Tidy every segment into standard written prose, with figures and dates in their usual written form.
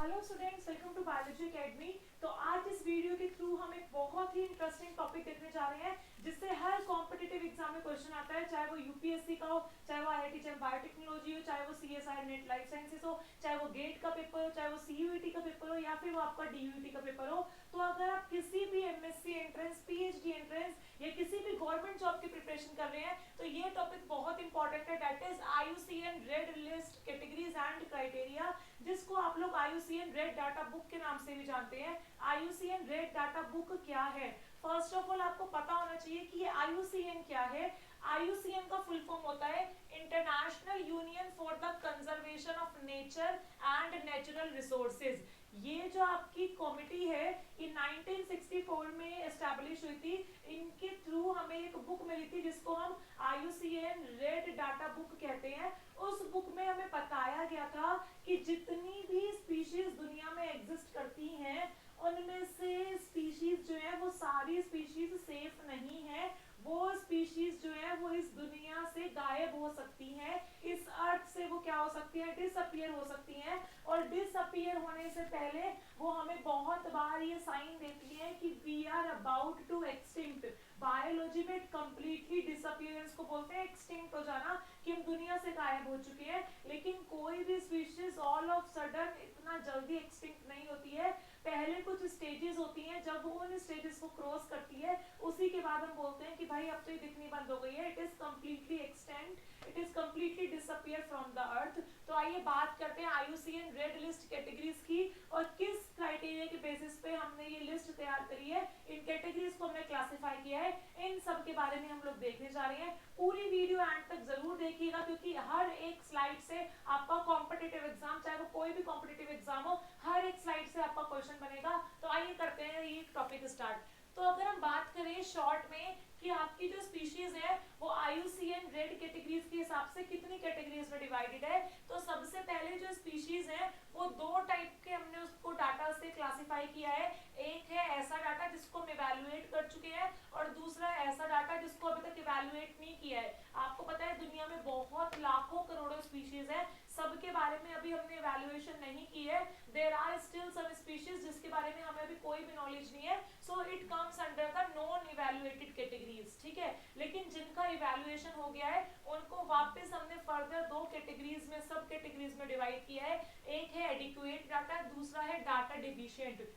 Hello students, welcome to biology academy. तो आज इस वीडियो के थ्रू हम एक बहुत ही इंटरेस्टिंग टॉपिक देखने जा रहे हैं जिससे हर कॉम्पिटिटिव एग्जाम में क्वेश्चन आता है, चाहे वो यूपीएससी का हो, चाहे वो आईआईटी चाहे बायोटेक्नोलॉजी हो, चाहे वो सीएसआई नेट लाइफ साइंसेस हो, चाहे वो गेट का पेपर हो, चाहे वो सीयूईटी का पेपर हो या फिर वो आपका डीयूईटी का पेपर हो। तो अगर आप किसी भी एमएससी एंट्रेंस, पीएचडी एंट्रेंस या किसी भी गवर्नमेंट जॉब की प्रिपरेशन कर रहे हैं तो ये टॉपिक बहुत इंपॉर्टेंट है। That is IUCN red list categories and criteria, जिसको आप लोग आईयूसीएन रेड डाटा बुक के नाम से भी जानते हैं। आईयूसीएन रेड डाटा बुक क्या है? फर्स्ट ऑफ ऑल आपको पता होना चाहिए कि ये आईयूसीएन क्या है। आईयूसीएन का फुल फॉर्म होता है international union for the conservation of nature and natural resources. ये जो आपकी कमेटी है ये 1964 में एस्टैब्लिश हुई थी। इनके थ्रू हमें एक बुक मिली थी जिसको हम आईयूसीएन रेड डाटा बुक कहते हैं। उस बुक में हमें बताया गया था कि जितनी भी स्पीशीज दुनिया में एग्जिस्ट करती हैं उनमें से स्पीशीज जो है वो सारी स्पीशीज सेफ नहीं है। वो स्पीशीज जो है वो इस दुनिया से गायब हो सकती हैं, इस अर्थ से वो क्या हो सकती है, डिसअपियर हो सकती हैं। और डिसअपियर होने से पहले वो हमें बहुत बार ये साइन देती है कि we are about to extinct. Biology में कंप्लीटली डिसअपियरेंस को बोलते हैं एक्सटिंक्ट हो जाना, कि हम दुनिया से गायब हो चुके हैं। लेकिन कोई भी स्पीशीज ऑल ऑफ सडन इतना जल्दी एक्सटिंक्ट नहीं होती है। पहले कुछ स्टेजेस होती हैं, जब वो उन स्टेजेस को क्रॉस करती है उसी के बाद हम बोलते हैं कि भाई अब तो ये दिखनी बंद हो गई है, it is completely extent, it is completely disappear from the earth. तो आइए बात करते हैं आईयूसीएन रेड लिस्ट कैटेगरीज की और किस क्राइटेरिया के बेसिस पे हमने ये लिस्ट तैयार करी है, इन कैटेगरीज को हमने क्लासिफाई किया है, इन सब के बारे में हम लोग देखने जा रहे हैं। पूरी वीडियो एंड तक जरूर देखिएगा क्योंकि हर एक स्लाइड से आपका कॉम्पिटिटिव एग्जाम, चाहे वो कोई भी कॉम्पिटिटिव एग्जाम हो, हर एक स्लाइड से आपका क्वेश्चन बनेगा। तो आइए करते हैं ये टॉपिक स्टार्ट। तो अगर हम बात करें शॉर्ट में कि आपकी जो स्पीशीज है वो आईयूसीएन रेड कैटेगरीज के हिसाब से कितनी कैटेगरीज में डिवाइडेड है, तो सबसे पहले जो स्पीशीज है वो दो टाइप के हमने उसको डाटा से क्लासिफाई किया है। एक है ऐसा डाटा जिसको हम इवैल्यूएट कर चुके हैं और दूसरा ऐसा डाटा जिसको अभी तक इवैल्यूएट नहीं किया है। आपको पता है दुनिया में बहुत लाखों करोड़ों स्पीशीज है, सबके बारे में अभी हमने इवैल्यूएशन नहीं की है। There are still some species जिसके बारे में हमें अभी कोई भी नॉलेज नहीं है, so it comes under the non evaluated categories, ठीक है। लेकिन जिनका इवैल्यूएशन हो गया है उनको वापस हमने फर्दर दो कैटेगरीज में, सब कैटेगरीज में डिवाइड किया है। एक है एडिक्वेट डाटा, दूसरा है डाटा डेफिशिएंट।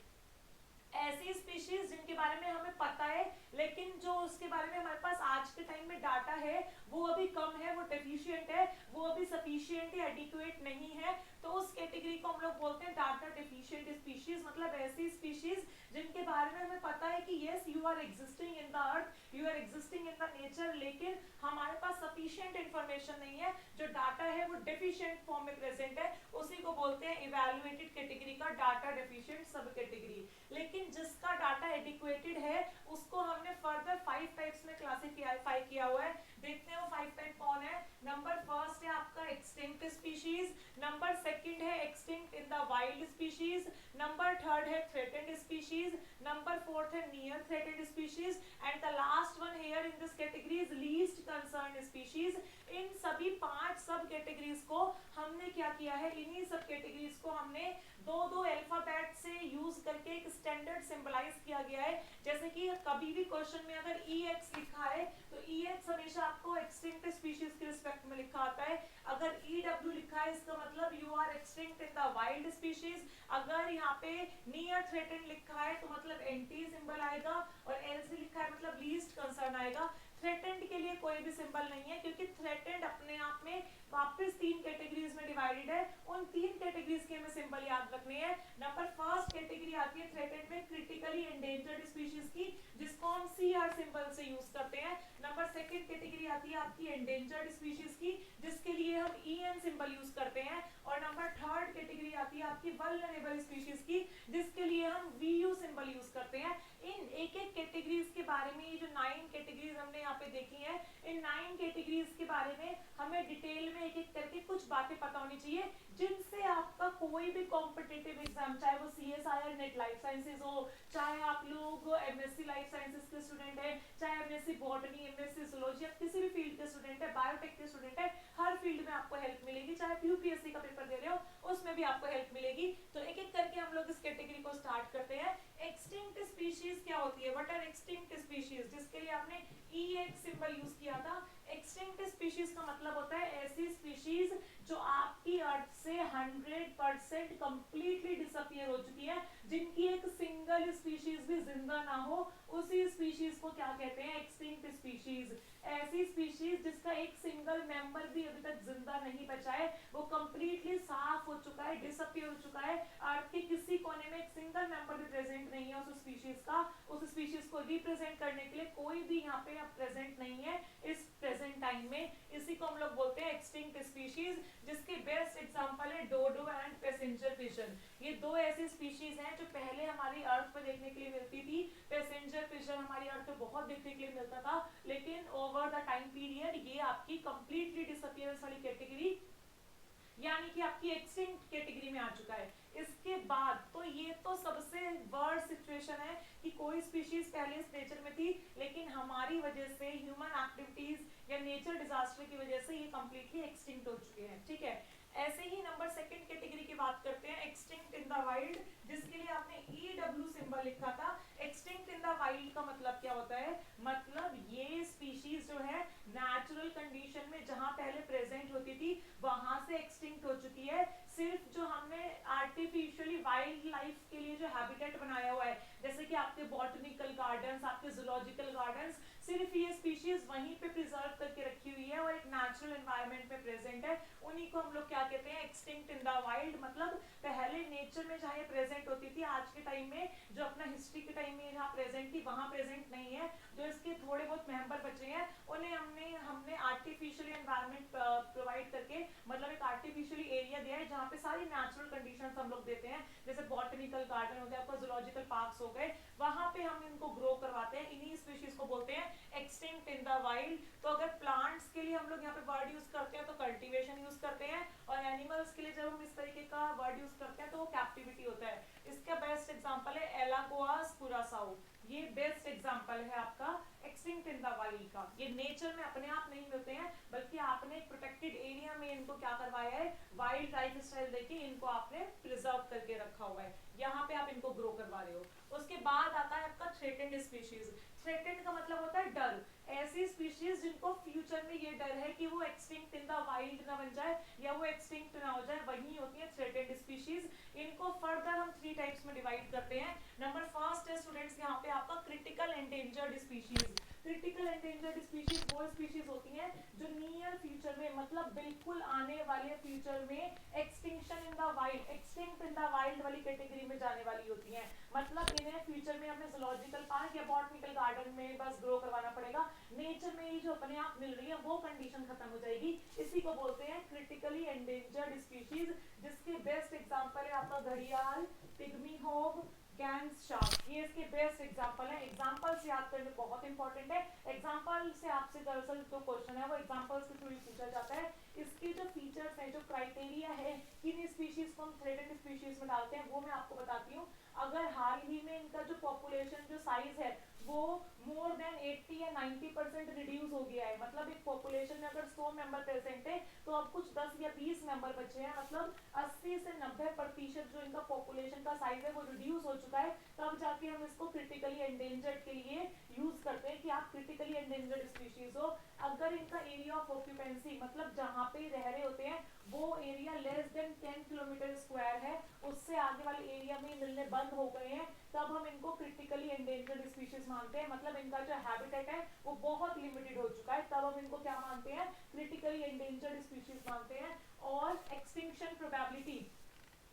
ऐसी स्पीशीज जिनके बारे में हमें पता है लेकिन जो उसके बारे में हमारे पास आज के टाइम में डाटा है वो अभी कम है, वो डेफिशिएंट है, वो अभी सफिशिएंट या एडिक्वेट नहीं है, तो उस कैटेगरी को हम लोग बोलते हैं डाटा डेफिशिएंट स्पीशीज। मतलब ऐसी स्पीशीज जिनके बारे में हमें पता है कि yes you are existing in the earth, you are existing in the nature, लेकिन हमारे पास सफिशिएंट इंफॉर्मेशन नहीं है, जो डाटा है वो डेफिशिएंट फॉर्म में प्रेजेंट है, उसी को बोलते हैं इवैल्यूएटेड कैटेगरी का डाटा डेफिशिएंट सब कैटेगरी। लेकिन जिसका डाटा एडिक्वेटेड है उसको हमने फर्दर 5 टाइप्स में क्लासिफाई किया हुआ है। देखते हैं वो 5 टाइप कौन है। नंबर फर्स्ट है आपका एक्सटिंक्ट स्पीशीज, नंबर सेकंड है extinct in the wild species, number third है थ्रेटेंड स्पीशीज, नंबर फोर्थ है near threatened species and the last one here in this category is least concerned species. इन सभी 5 सब categories को हमने क्या किया है, इन्हीं सब कैटेगरीज को हमने दो दो अल्फाबेट से यूज करके एक स्टैंडर्ड सिंबलाइज किया गया है। जैसे कि कभी भी क्वेश्चन में अगर EX लिखा है तो EX हमेशा आपको एक्सटिंक्ट स्पीशीज के रिस्पेक्ट में लिखा आता है। अगर EW लिखा है इसका मतलब you are extinct in the wild species. अगर यहाँ पे नियर थ्रेटेंड लिखा है तो मतलब एंटी सिंबल आएगा और LC लिखा है मतलब लीस्ट कंसर्न आएगा। थ्रेटेंड के लिए कोई भी सिंबल नहीं है क्योंकि थ्रेटेंड अपने आप में वापस 3 कैटेगरीज में डिवाइडेड है। उन 3 कैटेगरीज के हमें सिंबल याद रखने हैं। नंबर फर्स्ट कैटेगरी आती है थ्रेटेंड में क्रिटिकली एंडेंजर्ड स्पीशीज की, जिसको हम CR सिंबल से यूज करते हैं। नंबर सेकंड कैटेगरी आती है आपकी एंडेंजर्ड स्पीशीज की, जिसके लिए हम EN सिंबल यूज करते हैं। और नंबर थर्ड कैटेगरी आती है आपकी वल्नरेबल स्पीशीज की, जिसके लिए हम VU सिंबल यूज करते हैं। इन एक एक कैटेगरीज के बारे में, ये जो 9 कैटेगरीज हमने यहाँ पे देखी हैं, इन 9 कैटेगरीज के बारे में हमें डिटेल में एक एक करके कुछ बातें पता होनी चाहिए जिनसे आपका कोई भी कॉम्पिटिटिव एग्जाम, चाहे वो CSIR नेट लाइफ साइंसेज हो, चाहे आप लोग MSc लाइफ साइंसेज के स्टूडेंट है, चाहे MSc बॉटनी, MSc जूलॉजी, आप किसी भी फील्ड के स्टूडेंट है, बायोटेक के स्टूडेंट है, हर फील्ड में आपको हेल्प मिलेगी। चाहे यूपीएससी का पेपर दे रहे हो उसमें भी आपको हेल्प मिलेगी। तो एक एक सिंबल यूज किया था। एक्सटिंक्ट स्पीशीज का मतलब होता है ऐसी स्पीशीज जो आपकी अर्थ से 100% कंप्लीटली डिसअपियर हो चुकी है, जिनकी एक सिंगल स्पीशीज भी जिंदा ना हो, उसी स्पीशीज को क्या कहते हैं, एक्सटिंक्ट स्पीशीज। ऐसी स्पीशीज जिसका एक सिंगल मेंबर भी अभी तक जिंदा नहीं बचा है, वो कंप्लीटली साफ हो चुका है, डिसअपियर हो चुका है, अर्थ के किसी कोने में एक सिंगल मेंबर भी प्रेजेंट नहीं है उस स्पीशीज का, उस स्पीशीज को रिप्रेजेंट करने के लिए कोई भी यहाँ पे प्रेजेंट नहीं है इस प्रेजेंट टाइम में, इसी को हम लोग बोलते हैं एक्सटिंक्ट स्पीशीज, जिसके बेस्ट एग्जांपल है डोडो एंड पैसेंजर पिजन। ये दो ऐसी स्पीशीज हैं जो पहले हमारी अर्थ पर देखने के लिए मिलती थी। पैसेंजर पिजन हमारी अर्थ पे बहुत देखने के लिए मिलता था, लेकिन ओवर द टाइम पीरियड ये आपकी कंप्लीटली डिसअपियरेंस वाली कैटेगरी यानी कि आपकी एक्सटिंक्ट कैटेगरी में आ चुका है। इसके बाद तो ये तो सबसे वर्स्ट सिचुएशन है कि कोई स्पीशीज पहले इस नेचर में थी, लेकिन हमारी वजह से ह्यूमन एक्टिविटीज या नेचर डिजास्टर की वजह से ये कंप्लीटली एक्सटिंक्ट हो चुके हैं। ठीक है, ऐसे ही नंबर सेकंड कैटेगरी की बात करते हैं, एक्सटिंक्ट इन द वाइल्ड, जिसके लिए आपने EW सिंबल लिखा था। एक्सटिंक्ट इन द वाइल्ड का मतलब क्या होता है, मतलब ये स्पीशीज जो है नेचुरल कंडीशन में जहां पहले प्रेजेंट होती थी वहां से एक्सटिंक्ट हो चुकी है। सिर्फ जो हमने आर्टिफिशियली वाइल्ड लाइफ के लिए जो हैबिटेट बनाया हुआ है, जैसे कि आपके बॉटनिकल गार्डन्स, आपके जूलॉजिकल गार्डन्स, सिर्फ ये स्पीशीज वहीं पे प्रिजर्व करके रखी हुई है और एक नेचुरल एनवायरनमेंट में प्रेजेंट है, उन्हीं को हम लोग क्या कहते हैं, एक्सटिंक्ट इन द वाइल्ड। मतलब पहले नेचर में जहाँ ये प्रेजेंट होती थी, आज के टाइम में जो अपना हिस्ट्री के टाइम में जहाँ प्रेजेंट थी वहां प्रेजेंट नहीं है। जो इसके थोड़े बहुत मेंबर बचे हैं उन्हें हमने आर्टिफिशियली एनवायरनमेंट प्रोवाइड करके, मतलब एक आर्टिफिशियली एरिया दिया है जहाँ पे सारी नेचुरल कंडीशंस हम लोग देते हैं, जैसे बॉटनिकल गार्डन हो गया, आपका जूलॉजिकल पार्क्स हो गए, वहां पे हम इनको ग्रो करवाते हैं। इन्हीं स्पीशीज को बोलते हैं एक्सटिंक्ट इन द वाइल्ड। तो अगर प्लांट्स के लिए हम लोग यहाँ पे वर्ड यूज करते हैं तो कल्टीवेशन यूज करते हैं, और एनिमल्स के लिए जब हम इस तरीके का वर्ड यूज करते हैं तो वो कैप्टिविटी होता है। इसका बेस्ट एग्जांपल है एलागोआस कुरासाओ, ये बेस्ट एग्जांपल है आपका एक्सटिंक्ट इन द वाइल्ड का। ये नेचर में अपने आप नहीं मिलते हैं, बल्कि आपने एक प्रोटेक्टेड एरिया में इनको क्या करवाया है, वाइल्ड लाइफ स्टाइल देके इनको आपने प्रिजर्व करके रखा हुआ है, यहाँ पे आप इनको ग्रो करवा रहे हो। उसके बाद आता है आपका थ्रेटेंड स्पीशीज। थ्रेटेंड का मतलब होता है डर, ऐसी स्पीशीज जिनको फ्यूचर में ये डर है कि वो एक्सटिंक्ट इन द वाइल्ड ना बन जाए या वो एक्सटिंक्ट ना हो जाए, वही होती है थ्रेटेंड स्पीशीज। इनको फर्दर हम 3 टाइप्स में डिवाइड करते हैं। नंबर फर्स्ट है स्टूडेंट्स यहाँ पे आपका critical endangered species. Critical endangered species वो स्पीशीज होती हैं जो नियर फ्यूचर में, मतलब बिल्कुल आने वाले फ्यूचर में extinction in the wild, extinct in the wild वाली कैटेगरी में जाने वाली होती हैं। मतलब इन्हें फ्यूचर में हमें जूलॉजिकल पार्क या बॉटनिकल गार्डन में बस ग्रो करवाना पड़ेगा, नेचर में ही जो अपने आप मिल रही है वो कंडीशन खत्म हो जाएगी। इसी को बोलते हैं क्रिटिकली एंडेंजर्ड स्पीशीज, जिसके बेस्ट एग्जांपल है आपका घड़ियाल, पिग्मी होग, गैंग्स शार्क, ये इसके बेस्ट एग्जांपल है। एग्जांपल से याद करना बहुत इंपॉर्टेंट है। एग्जांपल से आपसे दरअसल जो क्वेश्चन है वो एग्जांपल से थ्रू पूछा जाता है। इसके जो फीचर्स हैं, जो क्राइटेरिया है, किन स्पीशीज को हम थ्रेटेड स्पीशीज में डालते हैं, वो मैं आपको बताती हूँ। अगर हाल ही में इनका जो पॉपुलेशन जो साइज है वो मोर देन 80 या 90% रिड्यूस हो गया है, मतलब एक पॉपुलेशन में अगर 100 मेंबर प्रेजेंट है तो अब कुछ 10 या 20 मेंबर बचे हैं, मतलब 80 से 90% जो इनका पॉपुलेशन का साइज है वो रिड्यूस हो चुका है। तब जाके हम इसको क्रिटिकली एंडेंजर्ड के लिए यूज करते हैं कि आप क्रिटिकली एंडेंजर्ड स्पीशीज हो। अगर इनका एरिया ऑफ ऑक्यूपेंसी, मतलब जहाँ पे रह रहे होते हैं वो area less than 10 kilometre square है, उससे आगे वाले एरिया में मिलने बंद हो गए हैं, तब हम इनको क्रिटिकली एंडेंजर्ड स्पीशीज मानते हैं। मतलब इनका जो हैबिटेट है वो बहुत लिमिटेड हो चुका है, तब हम इनको क्या मानते हैं, क्रिटिकली एंडेंजर्ड स्पीशीज मानते हैं। और एक्सटिंक्शन प्रोबेबिलिटी,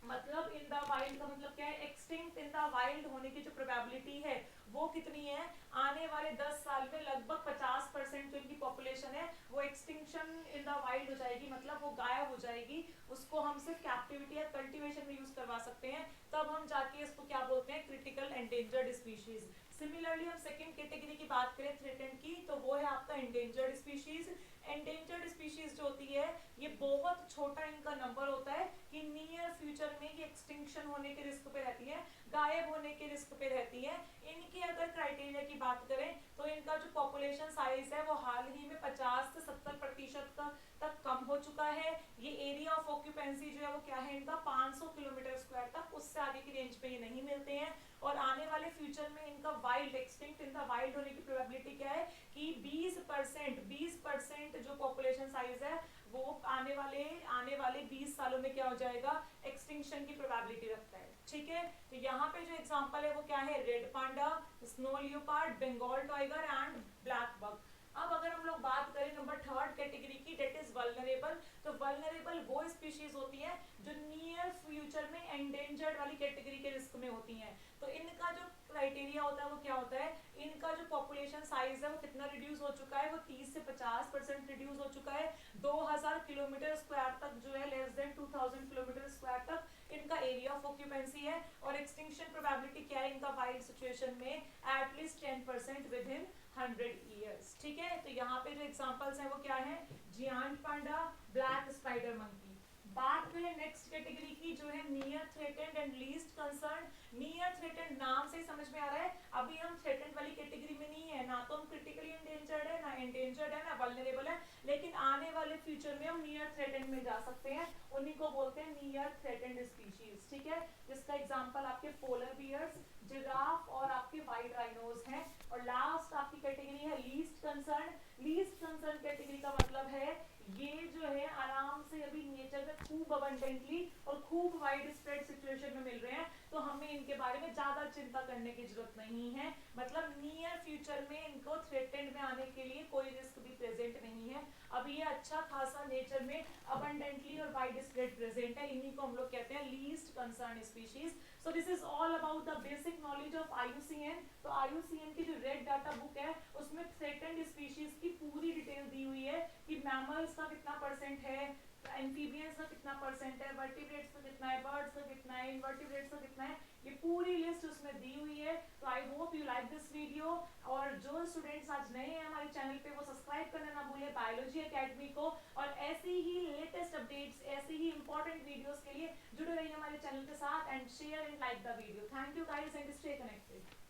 मतलब इन द वाइल्ड का मतलब क्या है, एक्सटिंक्ट इन द वाइल्ड होने की जो प्रोबेबिलिटी है वो कितनी है, आने वाले 10 साल में लगभग 50% जो इनकी पॉपुलेशन है वो एक्सटिंक्शन इन द वाइल्ड हो जाएगी, मतलब वो गायब हो जाएगी। उसको हम सिर्फ कैप्टिविटी या कल्टीवेशन में यूज करवा सकते हैं, तब हम जाके इसको क्या बोलते हैं, क्रिटिकल एंडेंजर्ड स्पीशीज। सिमिलरली हम सेकंड कैटेगरी की बात करें थ्रेटेंड की, तो वो है आपका एंडेंजर्ड स्पीशीज। एंडेंजर्ड स्पीशीज जो होती है ये बहुत छोटा इनका नंबर होता है कि नियर फ्यूचर में ये एक्सटिंक्शन होने के रिस्क पे रहती है, गायब होने के रिस्क पे रहती है। इनकी अगर क्राइटेरिया की बात करें तो इनका जो पॉपुलेशन साइज है वो हाल ही में 50 से 70% तक कम हो चुका है। है ये एरिया ऑफ ऑक्यूपेंसी जो है वो क्या है इनका 500 किलोमीटर स्क्वायर तक, उससे आगे की रेंज पे ये नहीं मिलते हैं। और आने वाले फ्यूचर में इनका वाइल्ड एक्सटिंक्ट, इनका वाइल्ड होने की प्रोबेबिलिटी क्या है कि 20% जो पॉपुलेशन साइज है वो आने वाले 20 सालों में क्या हो जाएगा, एक्सटिंक्शन की प्रोबेबिलिटी रखता है। ठीक है, तो यहाँ पे जो एग्जांपल है वो क्या है, red panda, snow leopard, Bengal tiger and black buck. अब अगर हम लोग बात करें नंबर थर्ड कैटेगरी की, डेट इज वल्नरेबल, तो वल्नरेबल वो स्पीशीज होती है जो नियर फ्यूचर में एंडेंजर्ड वाली कैटेगरी के रिस्क में होती हैं। तो इनका जो क्राइटेरिया होता है वो क्या होता है, इनका जो पॉपुलेशन साइज है वो कितना रिड्यूस हो चुका है, वो 30 से 50% रिड्यूस हो चुका है। 2000 किलोमीटर स्क्वायर तक जो है, लेस देन 2000 किलोमीटर स्क्वायर तक इनका एरिया ऑफ ऑक्यूपेंसी है। और एक्सटिंक्शन प्रोबेबिलिटी क्या है इनका वाइल्ड सिचुएशन में, एटलीस्ट 10% विद इन 100 ईयर्स। ठीक है, तो यहाँ पे जो एग्जांपल्स हैं वो क्या है, जियांट पांडा, ब्लैक स्पाइडर मंकी। बात करें नेक्स्ट कैटेगरी की जो है near threatened and least concern. Near threatened नाम से समझ में आ रहा है, अभी हम थ्रेटेंड वाली कैटेगरी में नहीं है, ना तो हम क्रिटिकली एंडेंजर्ड है, ना एंडेंजर्ड है, ना वल्नरेबल है, लेकिन आने वाले फ्यूचर में हम नियर थ्रेटेंड में जा सकते हैं, उन्हीं को बोलते हैं नियर थ्रेटेंड स्पीशीज। ठीक है, जिसका एग्जांपल आपके पोलर बियर्स, जिराफ और आपके वाइट राइनोज हैं। और लास्ट आपकी कैटेगरी है least concern. Least concern category का मतलब है ये जो है आराम से अभी नेचर में खूब अबंडेंटली और खूब वाइड स्प्रेड सिचुएशन में मिल रहे हैं, तो हमें इनके बारे में ज्यादा चिंता करने की जरूरत नहीं है। मतलब नियर फ्यूचर में इनको थ्रेटेंड में आने के लिए कोई रिस्क भी प्रेजेंट नहीं है, अभी ये अच्छा खासा नेचर में अबंडेंटली और वाइड स्प्रेड प्रेजेंट है, इन्हीं को हम लोग कहते हैं least concern species. So this is all about the basic knowledge of IUCN। तो IUCN की जो रेड डाटा बुक है उसमें थ्रेटेंड स्पीशीज की पूरी डिटेल दी हुई है कि मैमल्स का कितना परसेंट है, एम्फीबियंस का कितना परसेंट है, वर्टिब्रेट्स का कितना है, बर्ड्स का कितना है, इनवर्टिब्रेट्स का कितना है, ये पूरी लिस्ट उसमें दी हुई है। तो I hope you like this video. और जो स्टूडेंट्स आज नए हैं हमारे चैनल पे वो सब्सक्राइब करना ना भूले बायोलॉजी एकेडमी को, और ऐसी ही लेटेस्ट अपडेट्स, ऐसी ही इंपॉर्टेंट वीडियोस के लिए जुड़े रहिए हमारे चैनल के साथ, and share and like the video. Thank you guys and stay connected.